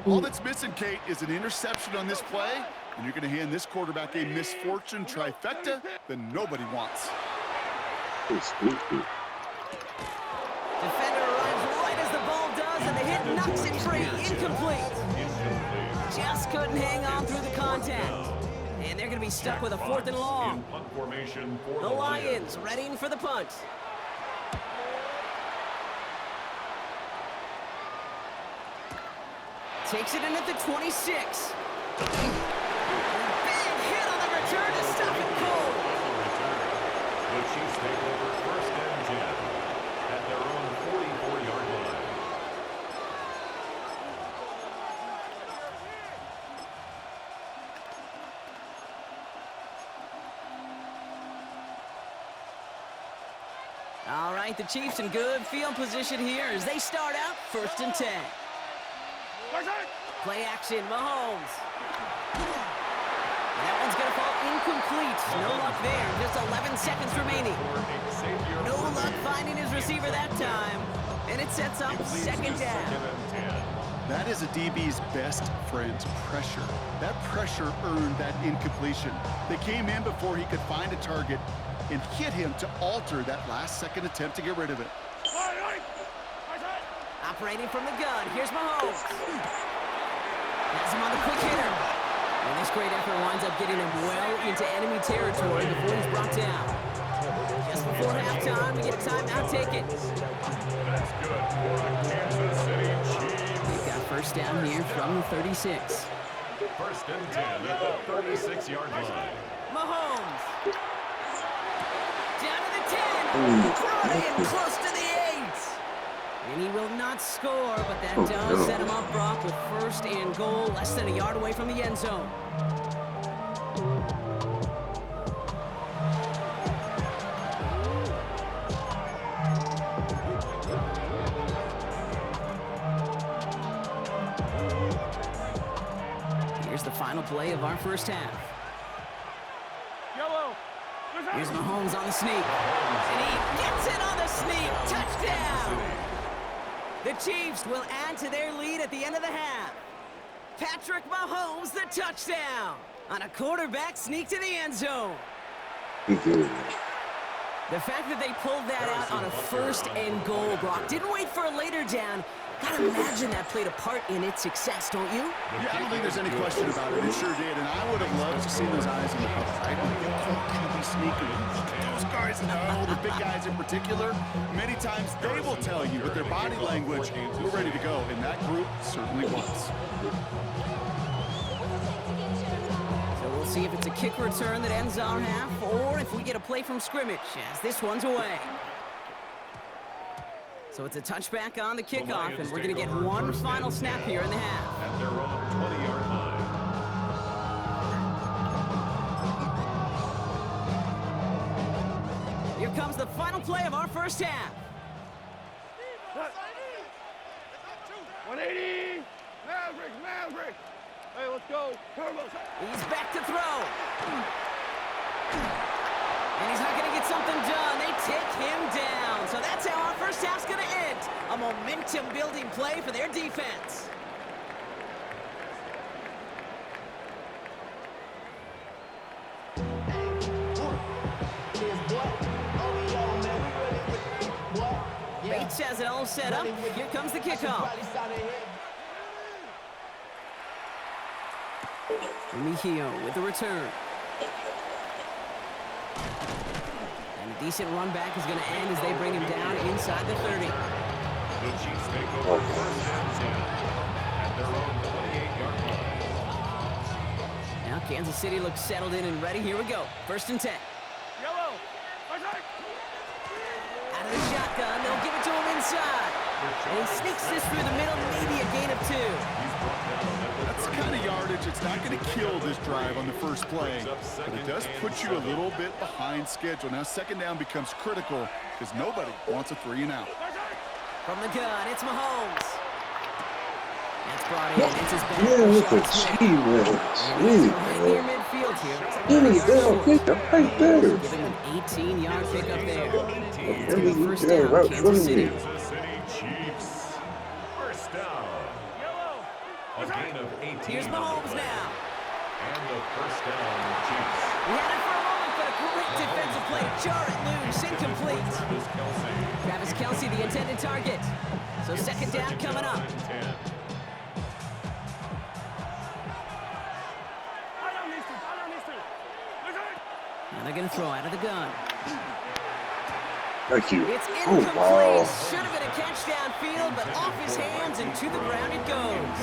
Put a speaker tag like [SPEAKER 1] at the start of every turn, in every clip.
[SPEAKER 1] All that's missing, Kate, is an interception on this play, and you're going to hand this quarterback a misfortune trifecta that nobody wants.
[SPEAKER 2] Defender arrives right as the ball does, and the hit knocks it free. Incomplete. Just couldn't hang on through the contact. And they're going to be stuck with a 4th and long. The Lions readying for the punt. Takes it in at the 26. Big hit on the return to stop it cold.
[SPEAKER 3] The Chiefs take over 1st and 10 at their own 44-yard line.
[SPEAKER 2] All right, the Chiefs in good field position here as they start out 1st and 10. Play action, Mahomes. That one's going to fall incomplete. No luck there. Just 11 seconds remaining. No luck finding his receiver that time. And it sets up 2nd down.
[SPEAKER 1] That is a DB's best friend, pressure. That pressure earned that incompletion. They came in before he could find a target and hit him to alter that last-second attempt to get rid of it.
[SPEAKER 2] Operating from the gun, here's Mahomes. Has him on the quick hitter. And this great effort winds up getting him well into enemy territory before he's brought down. Just before halftime, we get a timeout taken.
[SPEAKER 3] That's good for a Kansas City Chiefs.
[SPEAKER 2] They've got 1st down here from the 36.
[SPEAKER 3] 1st and 10 at the 36-yard line.
[SPEAKER 2] Mahomes. Down to the 10. Brought in close to the 8. And he will not score, but that does set him up, Brock, with 1st and goal, less than a yard away from the end zone. Here's the final play of our 1st half. Here's Mahomes on the sneak. And he gets it on the sneak. Touchdown! The Chiefs will add to their lead at the end of the half. Patrick Mahomes, the touchdown on a quarterback sneak to the end zone. The fact that they pulled that out on a 1st and goal, Brock, didn't wait for a later down. Gotta imagine that played a part in its success, don't you?
[SPEAKER 1] Yeah, I don't think there's any question about it. It sure did, and I would have loved to see those eyes in the cover. I don't think QB sneaker. Look at those guys, the big guys in particular. Many times they will tell you with their body language, we're ready to go, and that group certainly was.
[SPEAKER 2] So we'll see if it's a kick return that ends our half, or if we get a play from scrimmage, as this one's away. So it's a touchback on the kickoff, and we're going to get one final snap here in the half.
[SPEAKER 3] At their own 20-yard line.
[SPEAKER 2] Here comes the final play of our 1st half.
[SPEAKER 4] 180! Maverick! Hey, let's go!
[SPEAKER 2] He's back to throw. And he's not going to get something done. They take him down. So that's how our 1st half's going to end. A momentum-building play for their defense. Bates has it all set up. Here comes the kickoff. Mejio with the return. And a decent run back is going to end as they bring him down inside the 30.
[SPEAKER 3] The Chiefs take over 1st and 10 at their own 28-yard line.
[SPEAKER 2] Now Kansas City looks settled in and ready. Here we go. 1st and 10. Out of the shotgun, they'll give it to him inside. And he sneaks this through the middle, maybe a gain of 2.
[SPEAKER 1] That's the kind of yardage. It's not going to kill this drive on the first play, but it does put you a little bit behind schedule. Now 2nd down becomes critical because nobody wants a 3 and out.
[SPEAKER 2] From the gun, it's Mahomes. That's brought in. It's his back.
[SPEAKER 5] Yeah, look at Sweet.
[SPEAKER 2] Right near midfield here.
[SPEAKER 5] Any down pickup right there.
[SPEAKER 2] Give him an 18-yard pickup there. And it's going to be 1st down, Kansas City.
[SPEAKER 3] Kansas City Chiefs. 1st down. A gain of 18.
[SPEAKER 2] Here's Mahomes now.
[SPEAKER 3] And the first down, Chiefs.
[SPEAKER 2] We had it for a moment, but a great defensive play. Jar it loose, incomplete. Travis Kelce, the intended target. So second down coming up. Now they're going to throw out of the gun.
[SPEAKER 5] Thank you.
[SPEAKER 2] It's
[SPEAKER 5] Oh,
[SPEAKER 2] incomplete.
[SPEAKER 5] wow.
[SPEAKER 2] Should have been a catch downfield, but off his hands and to the ground it goes.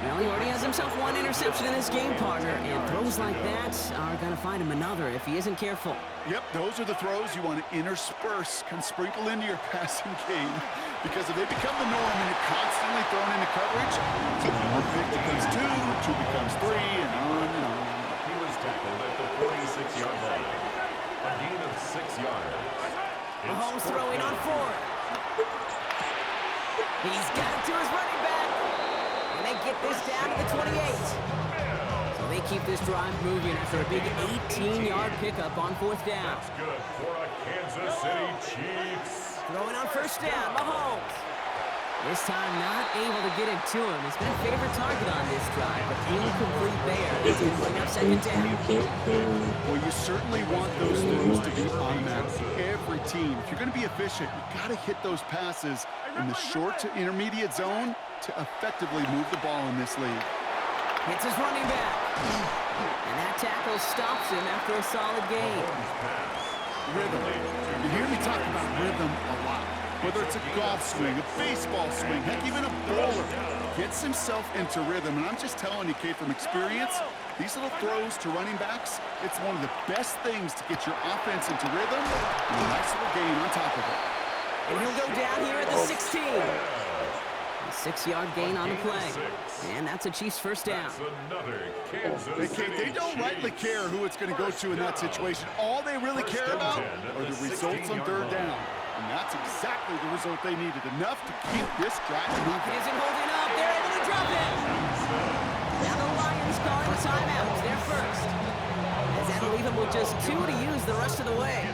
[SPEAKER 2] Well, he already has himself one interception in this game, partner, and throws like that are going to find him another if he isn't careful.
[SPEAKER 1] Yep, those are the throws you want to intersperse, can sprinkle into your passing game, because if they become the norm and you're constantly thrown into coverage, so one big becomes two becomes three, and on and on.
[SPEAKER 3] He was tackled at the 46-yard line. A gain of 6 yards.
[SPEAKER 2] Mahomes throwing on 4. He's got it to his running back. And they get this down to the 28. So they keep this drive moving after a big 18-yard pickup on 4th down.
[SPEAKER 3] That's good for a Kansas City Chiefs.
[SPEAKER 2] Throwing on 1st down, Mahomes. This time not able to get it to him. He's been a favorite target on this drive, but incomplete there. It's going to bring up 2nd down.
[SPEAKER 1] Well, you certainly want those throws to be automatic. Every team, if you're going to be efficient, you got to hit those passes in the short to intermediate zone to effectively move the ball in this league.
[SPEAKER 2] Hits his running back. And that tackle stops him after a solid gain.
[SPEAKER 1] Rhythm. You hear me talk about rhythm a lot. Whether it's a golf swing, a baseball swing, heck, even a bowler gets himself into rhythm. And I'm just telling you, Kate, from experience, these little throws to running backs, it's one of the best things to get your offense into rhythm and a nice little gain on top of it.
[SPEAKER 2] And he'll go down here at the 16. A 6-yard gain on the play. And that's a Chiefs first down.
[SPEAKER 1] Hey, Kate, they don't rightly care who it's going to go to in that situation. All they really care about are the results on 3rd down. And that's exactly the result they needed. Enough to keep this drive moving.
[SPEAKER 2] Isn't holding up. They're able to drop it. Now the Lions calling a timeout. They're first. As that'll leave them with just 2 to use the rest of the way.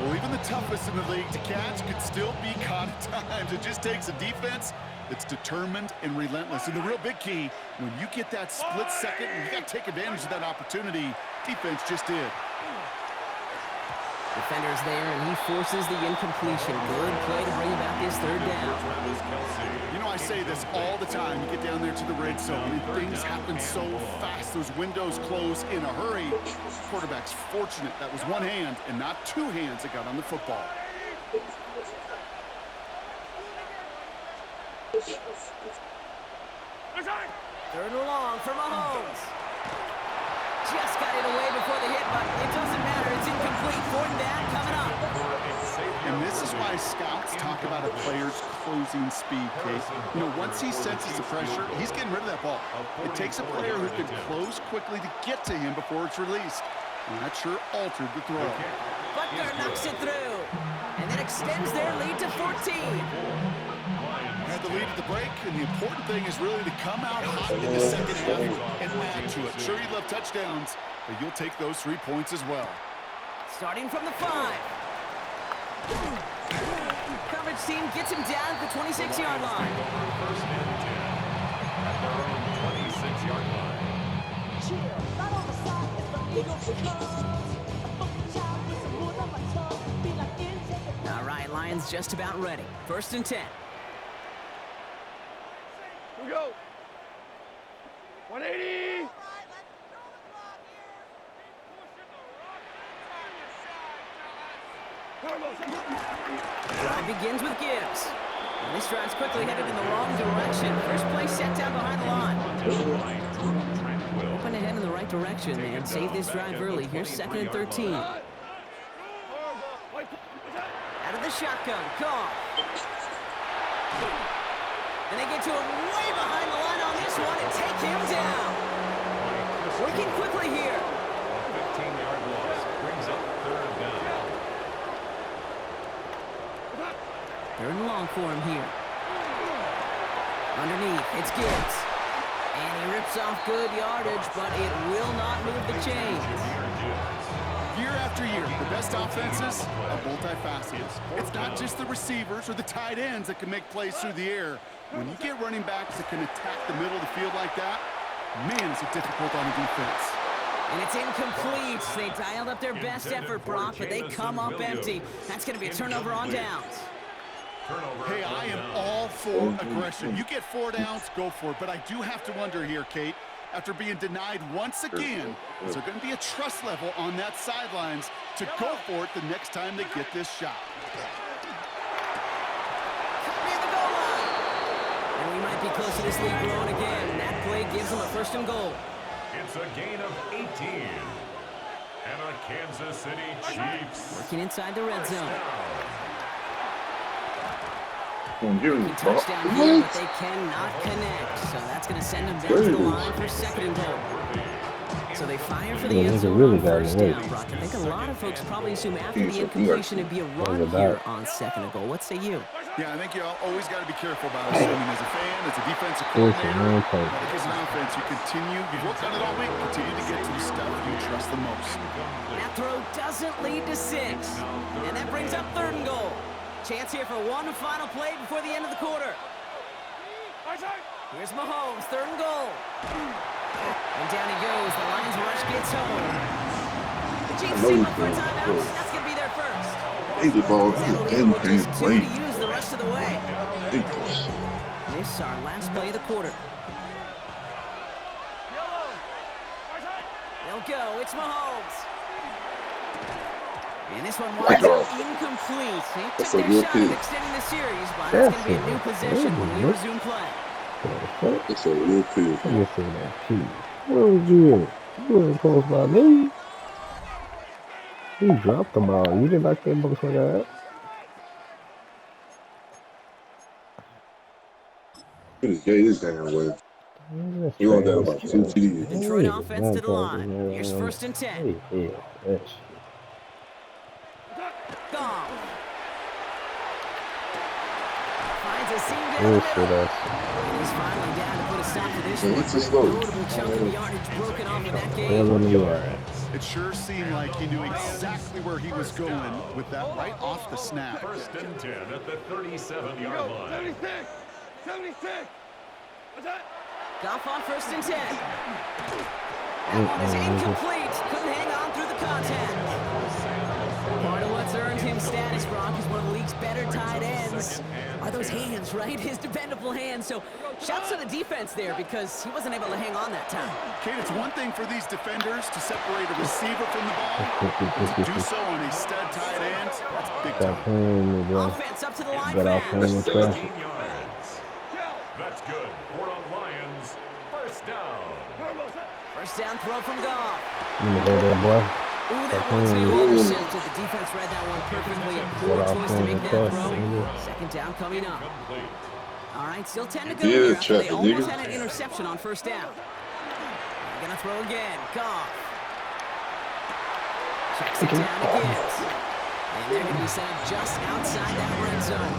[SPEAKER 1] Well, even the toughest in the league to catch could still be caught at times. It just takes a defense that's determined and relentless. And the real big key, when you get that split second, you got to take advantage of that opportunity. Defense just did.
[SPEAKER 2] Defender's there, and he forces the incompletion. Good play to bring about this 3rd down.
[SPEAKER 1] You know, I say this all the time. You get down there to the red zone, and things happen so fast. Those windows close in a hurry. Quarterback's fortunate that was one hand and not 2 hands that got on the football.
[SPEAKER 2] Third and long for Mahomes. Just got it away before the hit, but it doesn't matter. It's incomplete. 4th down coming up.
[SPEAKER 1] And this is why scouts talk about a player's closing speed, Kate. You know, once he senses the pressure, he's getting rid of that ball. It takes a player who can close quickly to get to him before it's released. And that sure altered the throw.
[SPEAKER 2] Butker knocks it through, and then extends their lead to 14.
[SPEAKER 1] Had the lead at the break, and the important thing is really to come out hot in the second half and add to it. Sure, you'd love touchdowns, but you'll take those 3 points as well.
[SPEAKER 2] Starting from the 5. Coverage team gets him down at the 26-yard line.
[SPEAKER 3] First and 10 at their own 26-yard line.
[SPEAKER 2] All right, Lions just about ready. 1st and 10.
[SPEAKER 4] Here we go. 180.
[SPEAKER 2] Drive begins with Gibbs. And this drive's quickly headed in the wrong direction. First play set down behind the line. Open ahead in the right direction and save this drive early. Here's 2nd and 13. Out of the shotgun, Goff. And they get to him way behind the line on this one and take him down. Working quickly here.
[SPEAKER 3] 15-yard loss brings up 3rd down.
[SPEAKER 2] 3rd and long for him here. Underneath, it's Gibbs. And he rips off good yardage, but it will not move the chains.
[SPEAKER 1] Year after after year, the best offenses are multifaceted. It's not just the receivers or the tight ends that can make plays through the air. When you get running backs that can attack the middle of the field like that, man, is it difficult on the defense.
[SPEAKER 2] And it's incomplete. They dialed up their best effort, Brock, but they come up empty. That's going to be a turnover on downs.
[SPEAKER 1] Hey, I am all for aggression. You get 4 downs, go for it. But I do have to wonder here, Kate, after being denied once again, is there going to be a trust level on that sidelines to go for it the next time they get this shot?
[SPEAKER 2] Near the goal line. And we might be close to this lead growing again. That play gives them a 1st and goal.
[SPEAKER 3] It's a gain of 18. And a Kansas City Chiefs.
[SPEAKER 2] Working inside the red zone. Touchdown here, but they cannot connect. So that's going to send them back to the line for 2nd and goal. So they fire for the end zone on 1st down, Brock. I think a lot of folks probably assume after the incompletion it'd be a run here on 2nd and goal. What say you?
[SPEAKER 1] Yeah, I think you always got to be careful about assuming as a fan, as a defensive coordinator. I think as an offense, you've worked on it all week, continue to get to the stuff you trust the most.
[SPEAKER 2] That throw doesn't lead to 6. And that brings up 3rd and goal. Chance here for one final play before the end of the quarter. Here's Mahomes, 3rd and goal. And down he goes. The Lions rush gets home. The Chiefs team up for a timeout. That's going to be their first.
[SPEAKER 5] The ball
[SPEAKER 2] and just 2 to use the rest of the way. This is our last play of the quarter. They'll go. It's Mahomes. And this one winds up incomplete. They took their shot at extending the series, but it's going to be a new possession when we resume play.
[SPEAKER 5] It's a real pill.
[SPEAKER 6] What was you? You weren't close by me. You dropped the ball. You didn't like that box like that.
[SPEAKER 5] This damn way. You want that about 2 TDs.
[SPEAKER 2] Detroit offense to the line. Here's 1st and 10. Gone. Finds a seam down the middle. He's finally down to put a stop to this one. Notable chunk of yardage broken off in that game.
[SPEAKER 1] It sure seemed like he knew exactly where he was going with that right off the snap.
[SPEAKER 3] 1st and 10 at the 37-yard line.
[SPEAKER 4] 76. What's that?
[SPEAKER 2] Goff on 1st and 10. That one is incomplete. Couldn't hang on through the contact. Part of what's earned him status, Brock, is one of the league's better tight ends. Are those hands, right? His dependable hands. So shouts to the defense there because he wasn't able to hang on that time.
[SPEAKER 1] Kate, it's one thing for these defenders to separate a receiver from the ball, but to do so on a stud tight end, that's big time.
[SPEAKER 2] Offense up to the line fans.
[SPEAKER 3] 13 yards. That's good for the Lions. 1st down.
[SPEAKER 2] 1st down throw from Goff. Ooh, that one's intercepted. The defense read that one perfectly. A poor choice to make that throw. 2nd down coming up. All right, still 10 to go here after they almost had an interception on 1st down. They're going to throw again. Goff. Checks it down again. And they're going to be set up just outside that red zone.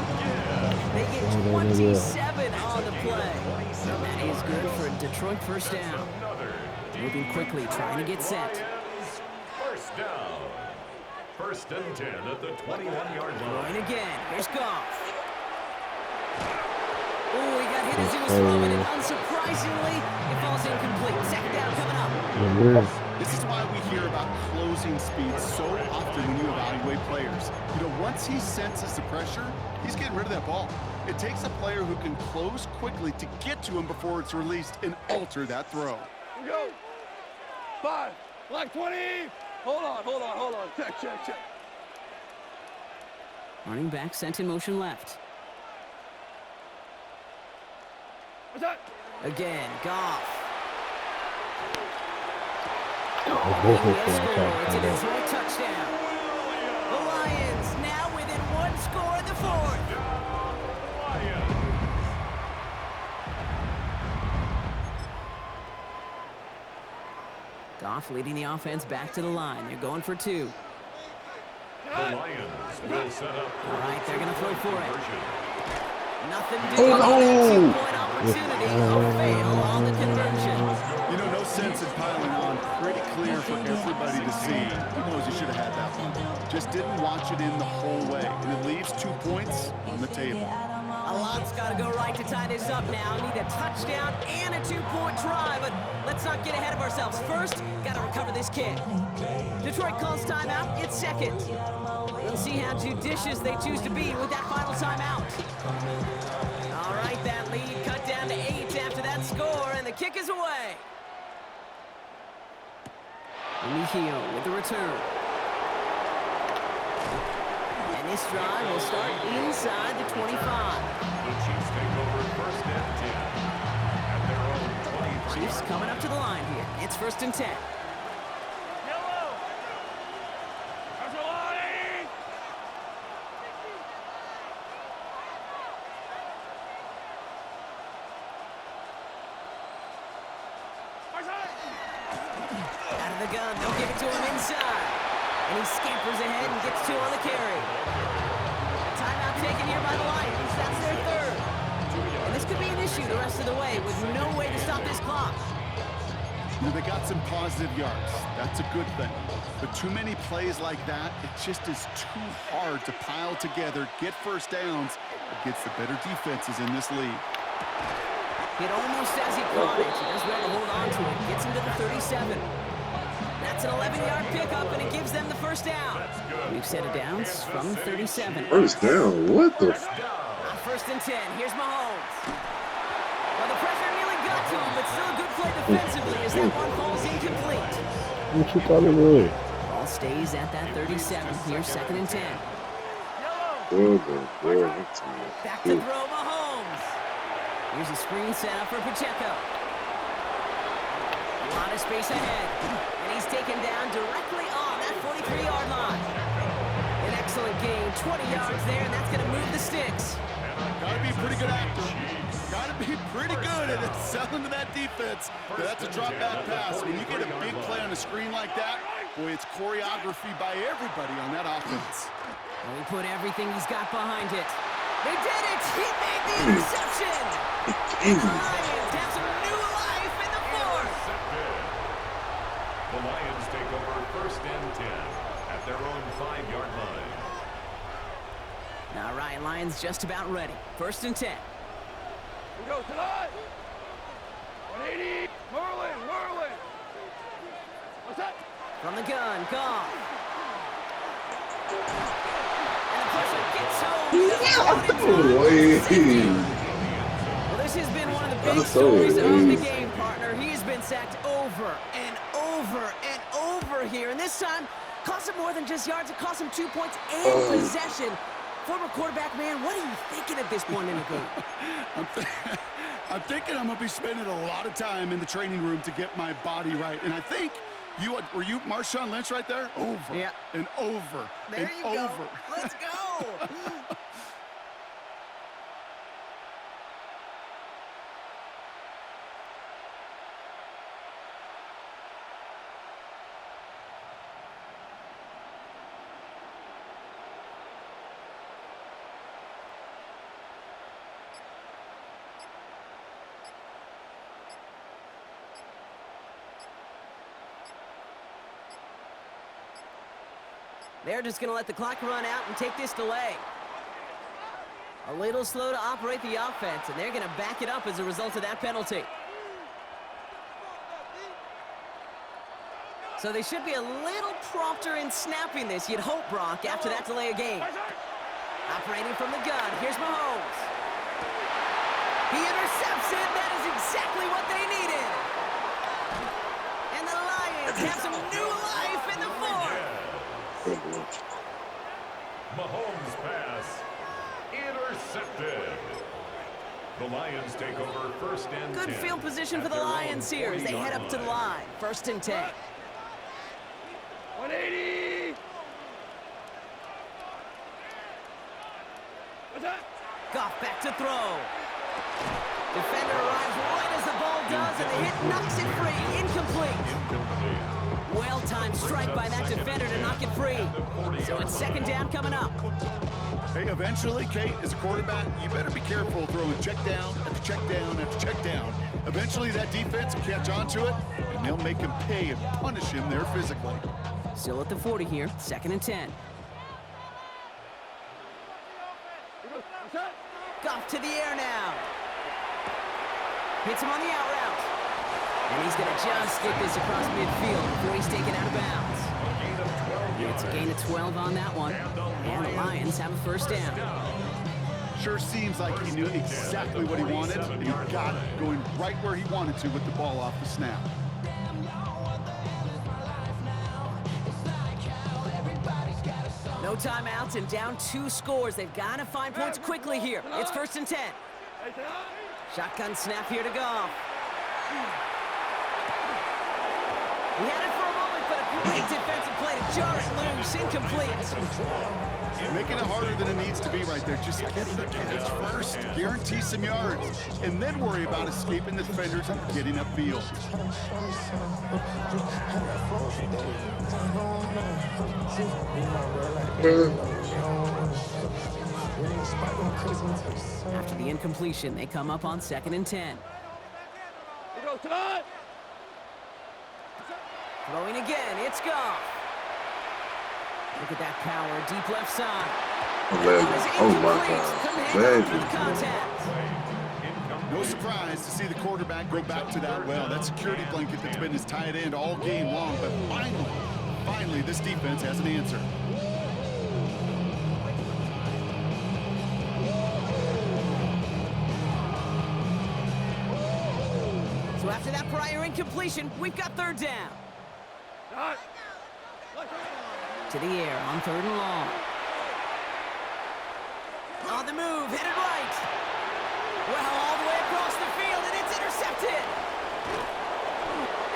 [SPEAKER 2] They get 27 on the play. That is good for a Detroit 1st down. Moving quickly, trying to get set.
[SPEAKER 3] 1st down. 1st and 10 at the 21-yard line.
[SPEAKER 2] And again, here's Goff. Oh, he got hit as he was throwing it. Unsurprisingly, it falls incomplete. 2nd down coming up.
[SPEAKER 1] This is why we hear about closing speed so often when you evaluate players. You know, once he senses the pressure, he's getting rid of that ball. It takes a player who can close quickly to get to him before it's released and alter that throw.
[SPEAKER 4] Here we go. 5. Like 20. Hold on. Check.
[SPEAKER 2] Running back sent in motion left.
[SPEAKER 4] What's that?
[SPEAKER 2] Again, Goff. It's a Detroit touchdown. The Lions now within 1 score in the 4th. Goff leading the offense back to the line. They're going for 2.
[SPEAKER 3] The Lions will set up.
[SPEAKER 2] All right, they're going to throw for it. Nothing doing. That 2-point opportunity. A fail on the conversion.
[SPEAKER 1] You know, no sense in piling on. Pretty clear for everybody to see. He knows he should have had that one. Just didn't watch it in the whole way. And it leaves 2 points on the table.
[SPEAKER 2] A lot's got to go right to tie this up now. Need a touchdown and a 2-point try, but let's not get ahead of ourselves. First, got to recover this kick. Detroit calls timeout. It's second. We'll see how judicious they choose to be with that final timeout. All right, that lead cut down to 8 after that score, and the kick is away. Mejio with the return. And this drive will start inside the 25.
[SPEAKER 3] The Chiefs take over first and 10 at their own 23.
[SPEAKER 2] Chiefs coming up to the line here. It's first and 10. Out of the gun, they'll give it to him inside. And he scampers ahead and gets 2 on the carry. A timeout taken here by the Lions. That's their third. And this could be an issue the rest of the way with no way to stop this clock.
[SPEAKER 1] You know, they got some positive yards. That's a good thing. But too many plays like that, it just is too hard to pile together, get first downs against the better defenses in this league.
[SPEAKER 2] Hit almost as he caught it. He does well to hold on to it. Gets him to the 37. That's an 11-yard pickup, and it gives them the first down. We've set it downs from 37.
[SPEAKER 5] First down? What the?
[SPEAKER 2] First and 10. Here's Mahomes. Well, the pressure nearly got to him, but still a good play defensively as that one falls incomplete.
[SPEAKER 6] What you thought it was?
[SPEAKER 2] Ball stays at that 37. Here's second and 10. Back to throw Mahomes. Here's a screen set up for Pacheco. A lot of space ahead. And he's taken down directly on that 43-yard line. An excellent gain. 20 yards there, and that's going to move the sticks.
[SPEAKER 1] Got to be a pretty good actor. Got to be pretty good at selling to that defense. That's a drop back pass. When you get a big play on a screen like that, boy, it's choreography by everybody on that offense.
[SPEAKER 2] Well, he put everything he's got behind it. They did it! He made the interception! And the Lions have some new life in the fourth!
[SPEAKER 3] The Lions take over first and 10 at their own 5-yard line.
[SPEAKER 2] All right, Lions just about ready. First and 10.
[SPEAKER 4] We go tonight. 180. Merlin. What's that?
[SPEAKER 2] From the gun, Goff. And the pressure gets home. Well, this has been one of the big stories of the game, partner. He has been sacked over and over and over here. And this time, cost him more than just yards. It cost him 2 points and possession. Former quarterback, man, what are you thinking at this point in the game?
[SPEAKER 1] I'm thinking I'm going to be spending a lot of time in the training room to get my body right. And I think were you Marshawn Lynch right there? Over and over
[SPEAKER 2] there
[SPEAKER 1] and
[SPEAKER 2] you
[SPEAKER 1] over.
[SPEAKER 2] Go. Let's go. They're just going to let the clock run out and take this delay. A little slow to operate the offense, and they're going to back it up as a result of that penalty. So they should be a little prompter in snapping this, you'd hope, Brock, after that delay of game. Operating from the gun, here's Mahomes. He intercepts it. That is exactly what they needed. And the Lions have some new life in the fourth.
[SPEAKER 3] Mahomes' pass intercepted. The Lions take over first and 10.
[SPEAKER 2] Good field position for the Lions here as they head up to the line. First and 10.
[SPEAKER 4] 180. What's that?
[SPEAKER 2] Goff back to throw. Defender arrives right as the ball does, and the hit knocks it free. Incomplete. Well-timed strike by that defender to knock it free. So it's second down coming up.
[SPEAKER 1] Hey, eventually, Kate, as a quarterback, you better be careful throwing check down after check down after check down. Eventually, that defense will catch on to it, and they'll make him pay and punish him there physically.
[SPEAKER 2] Still at the 40 here, 2nd and 10. Goff to the air now. Hits him on the out route. And he's going to just get this across midfield before he's taken out of bounds. It's a gain of 12 on that one. And the Lions have a first down.
[SPEAKER 1] Sure seems like he knew exactly what he wanted, and he got it going right where he wanted to with the ball off the snap.
[SPEAKER 2] No timeouts and down 2 scores. They've got to find points quickly here. It's 1st and 10. Shotgun snap here to Goff. He had it for a moment, but a great defensive play to jar it loose. Incomplete.
[SPEAKER 1] Making it harder than it needs to be right there. Just get the catch first, guarantee some yards, and then worry about escaping the defenders and getting upfield.
[SPEAKER 2] After the incompletion, they come up on 2nd and 10. Throwing again, it's Goff. Look at that power, deep left side.
[SPEAKER 5] Oh my God.
[SPEAKER 1] No surprise to see the quarterback go back to that well. That security blanket that's been his tight end all game long. But finally, this defense has an answer.
[SPEAKER 2] So after that prior incompletion, we've got 3rd down. To the air on 3rd and long. On the move, hit it right. Well, all the way across the field, and it's intercepted.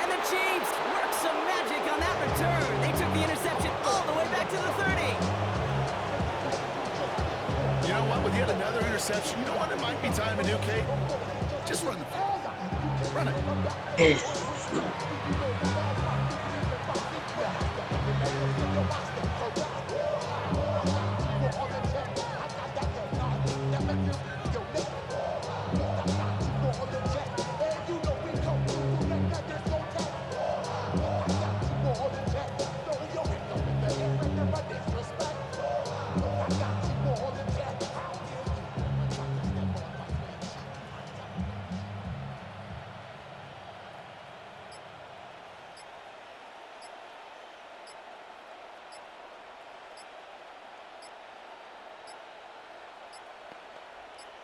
[SPEAKER 2] And the Chiefs work some magic on that return. They took the interception all the way back to the 30.
[SPEAKER 1] You know what? With yet another interception, you know what it might be time to do, Kate? Just run the ball. Run it.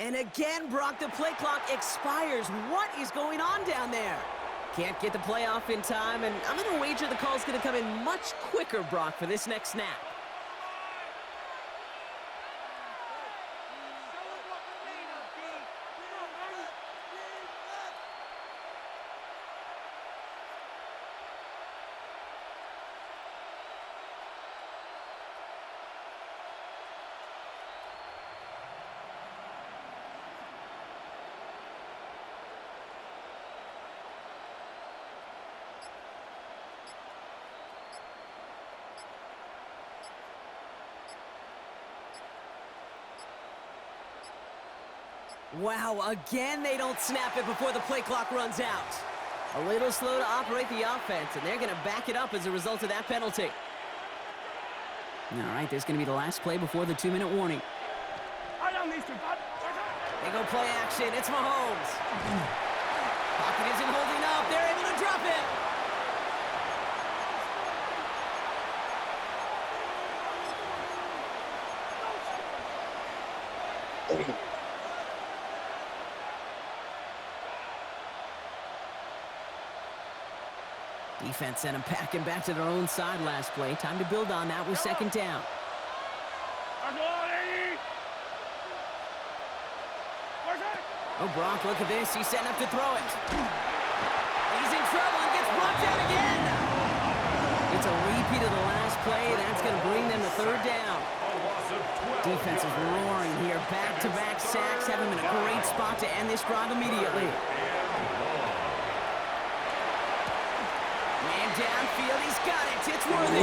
[SPEAKER 2] And again, Brock, the play clock expires. What is going on down there? Can't get the play off in time, and I'm going to wager the call's going to come in much quicker, Brock, for this next snap. Wow, again they don't snap it before the play clock runs out. A little slow to operate the offense, and they're going to back it up as a result of that penalty. All right, there's going to be the last play before the 2-minute warning. They go play action. It's Mahomes. Pocket isn't holding up. They're able to drop it. Defense sent them packing back to their own side last play. Time to build on that with 2nd down. Oh, Brock, look at this. He's setting up to throw it. He's in trouble and gets brought down again. It's a repeat of the last play. That's going to bring them to 3rd down. Defense is roaring here. Back-to-back sacks have him in a great spot to end this drive immediately. Man downfield. He's got it. It's worthy.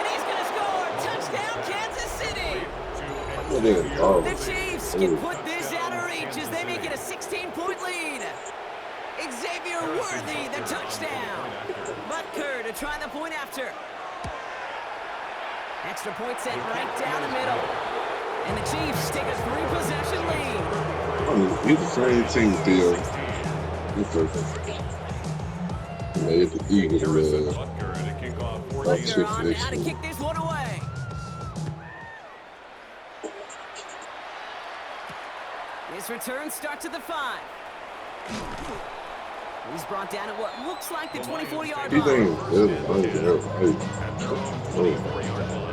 [SPEAKER 2] And he's going to score. Touchdown, Kansas City. The Chiefs can put this out of reach as they make it a 16-point 6-point lead. Xavier Worthy, the touchdown. Butker to try the point after. Extra point set right down the middle. And the Chiefs take a 3-possession lead.
[SPEAKER 5] You the same team still. Made the Eagles
[SPEAKER 3] Butker to kick off
[SPEAKER 2] Butker on now to kick this one away. This return starts at the 5. He's brought down at what looks like the 24-yard line.
[SPEAKER 3] at their own 24-yard line.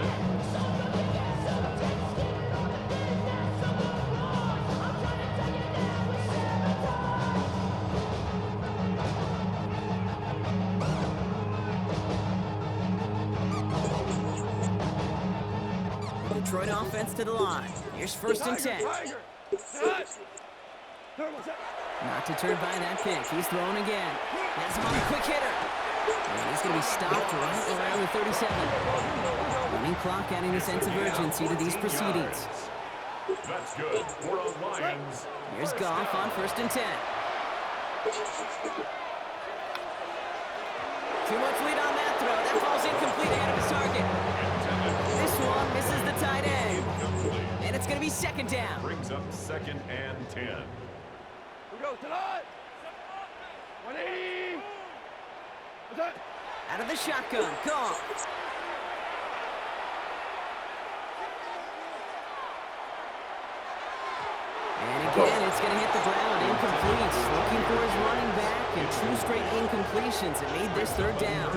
[SPEAKER 2] Detroit offense to the line. Here's 1st and 10. Not deterred by that pick. He's throwing again. Has him on a quick hitter. And he's going to be stopped right around the 37. Running clock adding a sense of urgency to these proceedings.
[SPEAKER 3] That's good. 4 on Lions.
[SPEAKER 2] Here's Goff on 1st and 10. Too much lead on that throw. That falls incomplete ahead of his target. This one misses the tight end. And it's going to be 2nd down.
[SPEAKER 3] Brings up 2nd and 10.
[SPEAKER 4] We go tonight. 180. What's that?
[SPEAKER 2] Out of the shotgun. Goff. And again, it's going to hit the ground. Incomplete. Looking for his running back. And 2 straight incompletions. It made this 3rd down.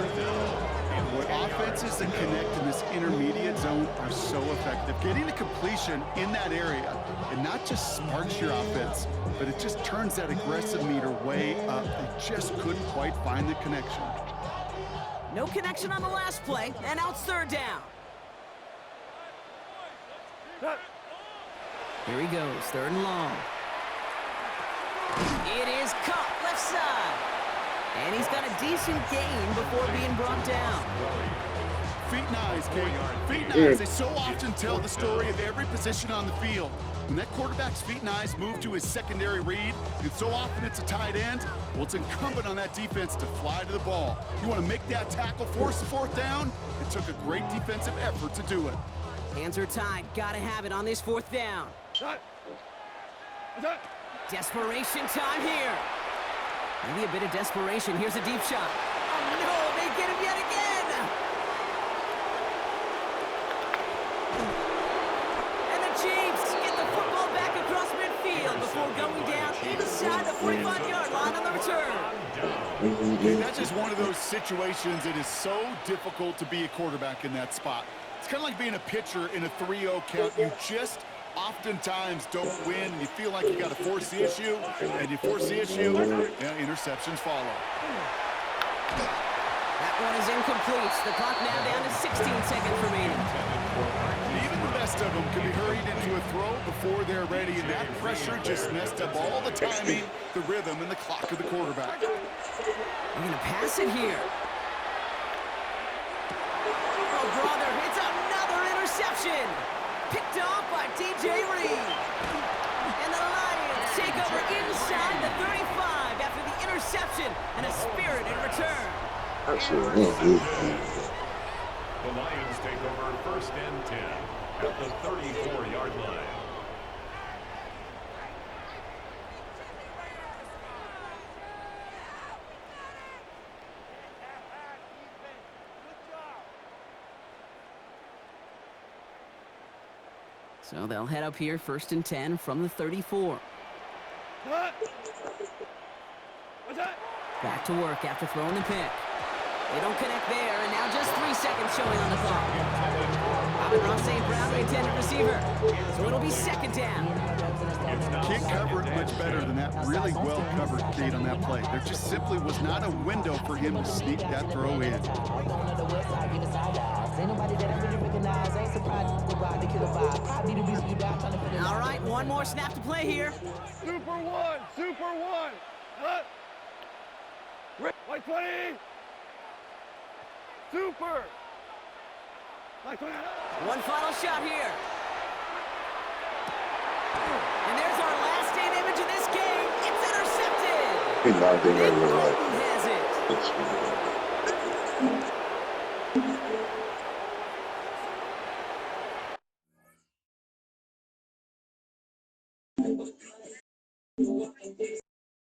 [SPEAKER 1] Offenses that connect in this intermediate zone are so effective. Getting the completion in that area, it not just sparks your offense, but it just turns that aggressive meter way up. They just couldn't quite find the connection.
[SPEAKER 2] No connection on the last play, and now it's 3rd down. Here he goes, 3rd and long. It is caught left side. And he's got a decent gain before being brought down.
[SPEAKER 1] Feet and eyes, Kate. Feet and eyes. They so often tell the story of every position on the field. When that quarterback's feet and eyes move to his secondary read, and so often it's a tight end, well, it's incumbent on that defense to fly to the ball. You want to make that tackle, force the 4th down? It took a great defensive effort to do it.
[SPEAKER 2] Hands are tied. Got to have it on this 4th down. Desperation time here. Maybe a bit of desperation. Here's a deep shot. Oh, no, they get him yet again. And the Chiefs get the football back across midfield before going down inside the 45-yard line on the return.
[SPEAKER 1] That's just one of those situations. It is so difficult to be a quarterback in that spot. It's kind of like being a pitcher in a 3-0 count. You just oftentimes don't win. You feel like you got to force the issue, and you force the issue, interceptions follow.
[SPEAKER 2] That one is incomplete. The clock now down to 16 seconds remaining.
[SPEAKER 1] Even the best of them can be hurried into a throw before they're ready, and that pressure just messed up all the timing, the rhythm, and the clock of the quarterback.
[SPEAKER 2] We're going to pass it here. Oh, brother, it's another interception. Picked off by DJ Reed. And the Lions take over inside the 35 after the interception and a spirited return.
[SPEAKER 5] Absolutely.
[SPEAKER 3] The Lions take over 1st and 10 at the 34-yard line.
[SPEAKER 2] So they'll head up here 1st and 10 from the 34. Back to work after throwing the pick. They don't connect there, and now just 3 seconds showing on the clock. Robin Ross St. Brown, the intended receiver. So it'll be 2nd down.
[SPEAKER 1] Can't cover it much better than that. Really well covered, Kate, on that play. There just simply was not a window for him to sneak that throw in.
[SPEAKER 2] All right, one more snap to play here.
[SPEAKER 4] Super one. Like 20. Super. Like 20.
[SPEAKER 2] One final shot here. And there's our last stand image of this game. It's
[SPEAKER 5] He knocked him
[SPEAKER 2] Nick
[SPEAKER 5] in with
[SPEAKER 2] Bolton
[SPEAKER 5] like
[SPEAKER 2] has it.
[SPEAKER 5] this.